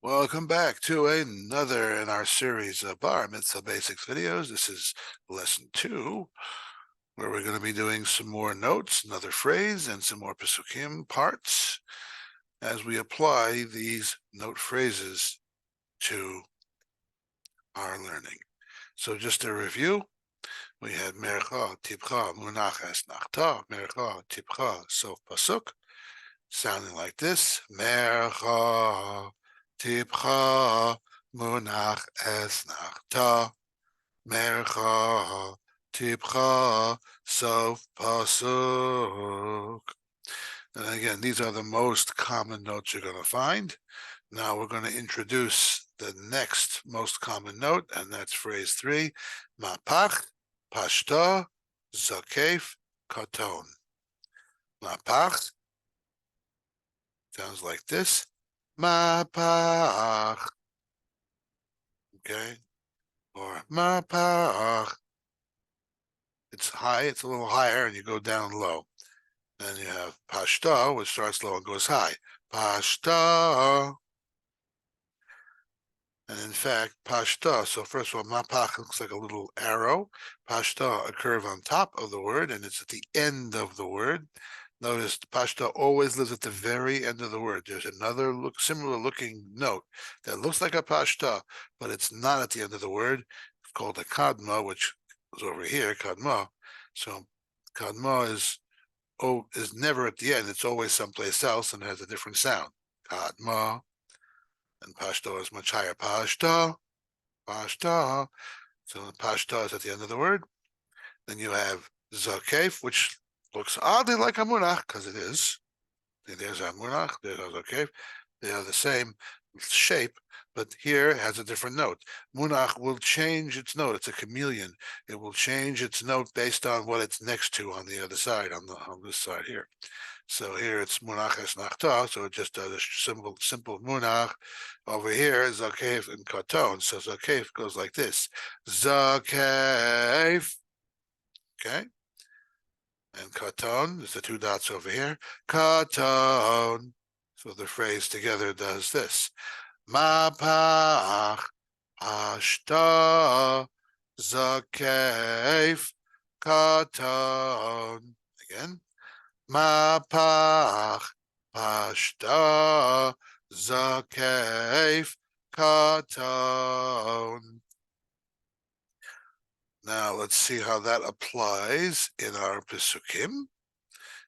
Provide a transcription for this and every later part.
Welcome back to another in our series of Bar Mitzvah Basics videos. This is lesson 2, where we're going to be doing some more notes, another phrase, and some more Pesukim parts as we apply these note phrases to our learning. So just a review, we had Mercha, Tipcha, Munach, Esnachta, Mercha, Tipcha, Sof Pasuk, sounding like this: Mercha, Tipcha, Munach, Esnachta, Mercha, Tipcha, Sof Pasuk. And again, these are the most common notes you're going to find. Now we're going to introduce the next most common note, and that's phrase 3, Mapach, Pashta, Zakef, Katon. Mapach sounds like this. Mapach. Okay? Or Mapach. It's high, it's a little higher, and you go down low. Then you have Pashta, which starts low and goes high. Pashta. And in fact, Pashta, so first of all, Mapach looks like a little arrow. Pashta, a curve on top of the word, and it's at the end of the word. Notice Pashta always lives at the very end of the word. There's another similar looking note that looks like a Pashta, but it's not at the end of the word. It's called a Kadma, which is over here, Kadma. So Kadma is never at the end. It's always someplace else and has a different sound. Kadma. And Pashto is much higher. Pashto, Pashto. So Pashto is at the end of the word. Then you have Zakef, which looks oddly like a munach, because it is. There's a munach, there's a Zakef. They are the same shape, but here it has a different note. Munach will change its note. It's a chameleon. It will change its note based on what it's next to on the other side, on this side here. So here it's munach esnachta, so it just does a simple munach. Over here, zakef and katon. So zakef goes like this: zakef, okay, and katon is the two dots over here. Katon. So the phrase together does this: mapach, pashta, zakef, katon. Again. Mapach, Pashta, Zakef, Katon. Now let's see how that applies in our Pesukim.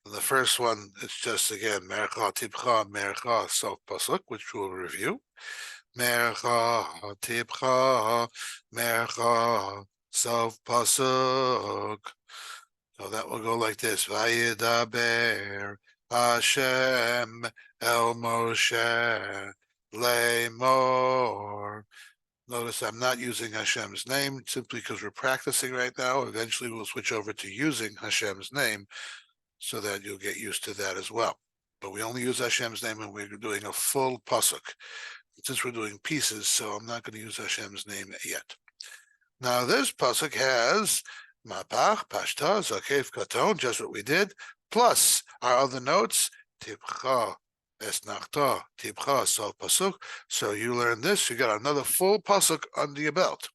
The first one, it's just again, Mercha, Tipcha, Mercha, Sof Pasuk, which we'll review. Mercha, Tipcha, Mercha, Sof Pasuk. So that will go like this: Vayidaber Hashem El Moshe Lemor. Notice I'm not using Hashem's name simply because we're practicing right now. Eventually, we'll switch over to using Hashem's name so that you'll get used to that as well. But we only use Hashem's name when we're doing a full pasuk. Since we're doing pieces, so I'm not going to use Hashem's name yet. Now, this pasuk has Mapach, Pashta, Zakef, Katon, just what we did, plus our other notes, Tipcha, Esnachta, Tipcha, Sof Pasuk. So you learn this, you got another full pasuk under your belt.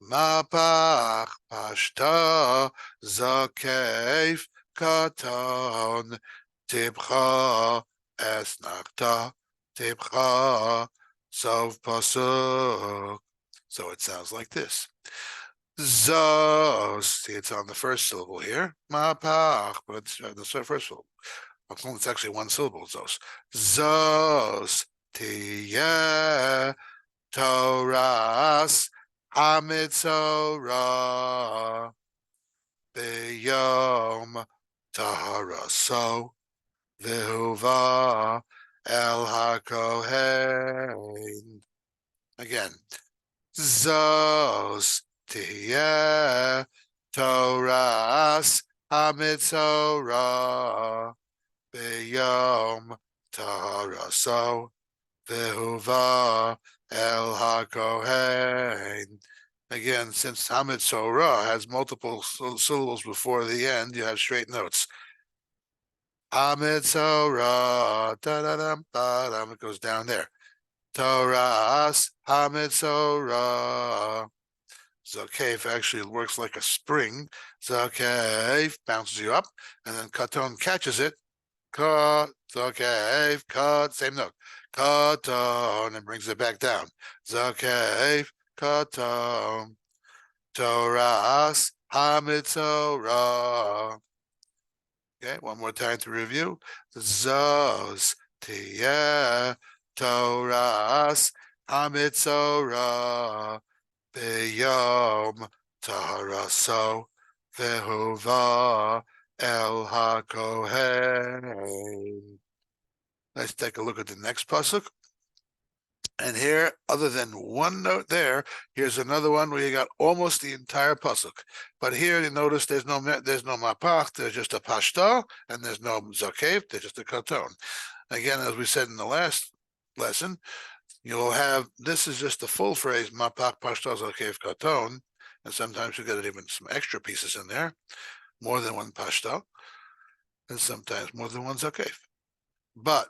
Mapach, Pashta, Zakef, Katon, Tipcha, Esnachta, Tipcha, Sof Pasuk. So it sounds like this. Zos. See, it's on the first syllable here. Mapach, but it's the first syllable. It's actually one syllable, Zos. Zos. Tiyeh. Toras. Hamitzorah. Beyom. Taharaso. Vihuva. El HaKohen. Again. Zos. Tiyeh Toras Hamitzorah Beyom Taharaso Vehuva El HaKohen. Again, since Hamitzorah has multiple syllables before the end, you have straight notes. Hamitzorah, da-da-dum, da-dum, it goes down there. Toras hamitzorah. Zakef actually works like a spring. Zakef bounces you up, and then katon catches it. Ka, zakef, ka, same note. Katon, and brings it back down. Zakef, katon. Toras hamitzorah. Okay, one more time to review. Zos tiyeh Toras hamitzorah b'yom taharaso vehuva el hakohen. Let's take a look at the next pasuk. And here, other than one note there, here's another one where you got almost the entire pasuk. But here you notice there's no mapach, there's just a pashta, and there's no zakev, there's just a katon. Again, as we said in the last lesson, you'll have, this is just the full phrase, mapach, pashta, zakev, katon, and sometimes you get even some extra pieces in there, more than one pashta, and sometimes more than one zakev. But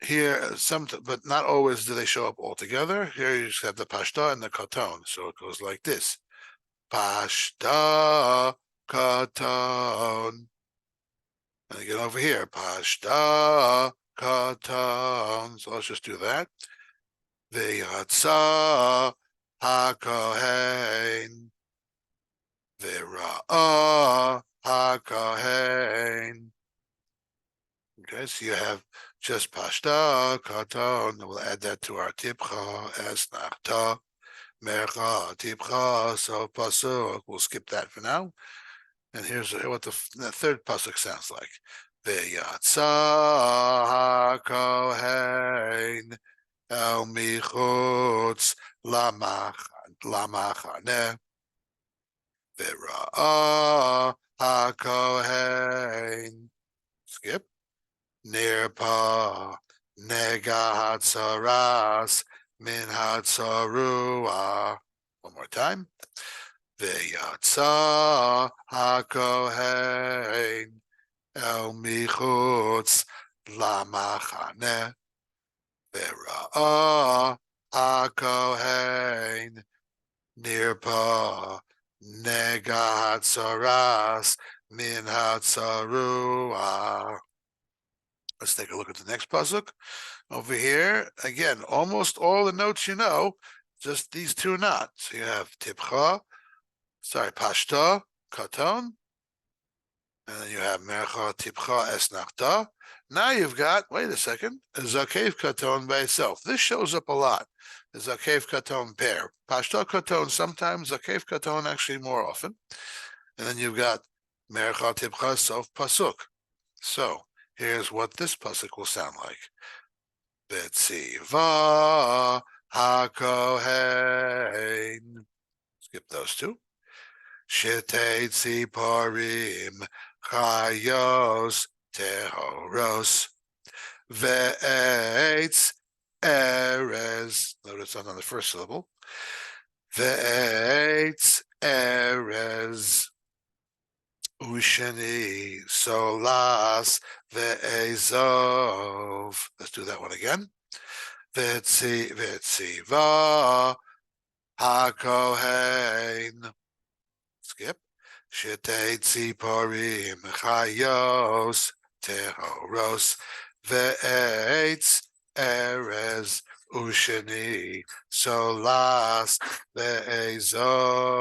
here, but not always do they show up all together. Here you just have the pashta and the katon. So it goes like this. Pashta, katon. And again over here. Pashta, katon. So let's just do that. V'yatsa, hakohen. V'ra'ah, hakohen. Okay, so you have just pashta, katon. We'll add that to our tipcha as nachta, mercha, tipcha, so pasuk. We'll skip that for now. And here's what the third pasuk sounds like. V'yatsa hakohen el michutz lamachaneh v'ra'ah hakohen. Skip. Nirpa nega hatzaras min hatzarua. One more time. V'yatsa hakohen el michutz lamachaneh v'ra'ah hakohen nirpa nega hatzaras min hatzarua. Let's take a look at the next pasuk. Over here, again, almost all the notes you know, just these two not. So you have tipcha, pashta, katon, and then you have mercha, tipcha, esnachta. Now you've got, wait a second, a zakev katon by itself. This shows up a lot, the zakev katon pair. Pashta katon sometimes, zakev katon actually more often. And then you've got mercha, tipcha, sof, pasuk. So, here's what this pasuk will sound like. Betziva hakohen. Skip those two. Shetei tziporim chayos tehoros ve'etz erez. Notice on the first syllable. Ve'etz erez. Usheni solas ve'ezov. Let's do that one again. Vetziva hakohen. Skip. Shetei tziporim chayos tehoros ve'etz erez usheni solas ve'ezov.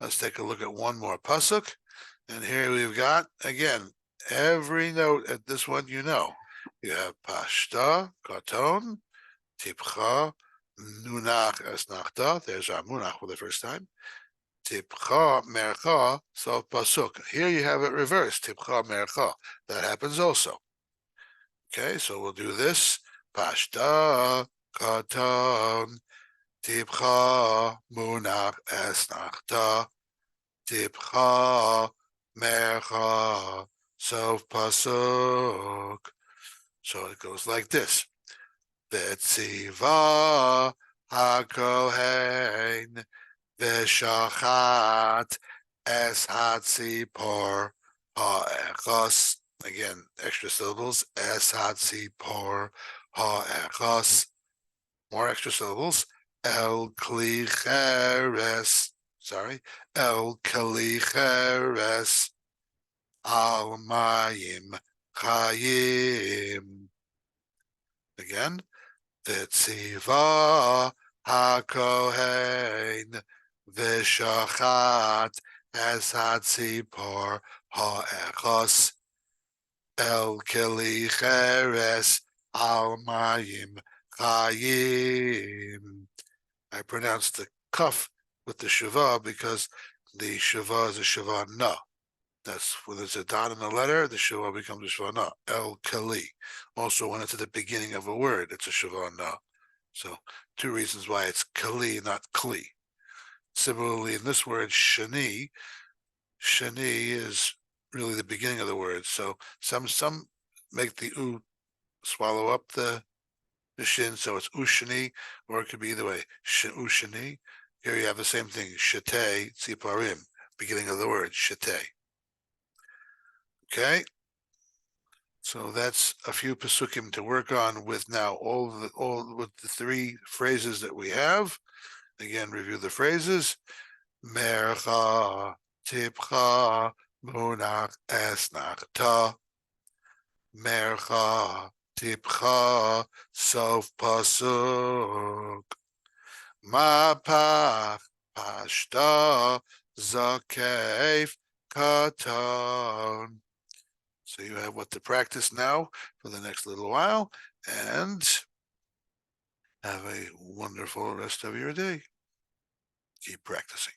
Let's take a look at one more pasuk. And here we've got, again, every note at this one you know. You have pashta, katon, tipcha, nunach, esnachta. There's our munach for the first time. Tipcha, mercha, so pasuk. Here you have it reversed, tipcha, mercha. That happens also. Okay, so we'll do this. Pashta, katon, tipcha, munach, esnachta, tipcha, mercha, sof pasuk. So it goes like this. Betziva hakohen v'shachat es hatzipor ha'echos. Again, extra syllables. Es hatzipor ha'echos. More extra syllables. El kli cheres. Sorry. El kli cheres. Al mayim chayim. Again. Tziva hakohen v'shachat es hatzipor ha'echos el keli cheres al mayim chayim. I pronounce the kaf with the shava because the shava is a shava na. That's when there's a dot in the letter, the shava becomes a shava na. El keli. Also, when it's at the beginning of a word, it's a shava na. So, two reasons why it's kali, not kli. Similarly, in this word shani, shani is really the beginning of the word. So some make the u swallow up the shin, so it's ushani, or it could be either way. Ushani. Here you have the same thing. Shate tziparim, beginning of the word shate. Okay. So that's a few pesukim to work on with now all with the three phrases that we have. Again, review the phrases. Mercha tipcha munach esnachta. Mercha tipcha sof pasuk. Mapach pashta zakeif katon. So you have what to practice now for the next little while, and have a wonderful rest of your day. Keep practicing.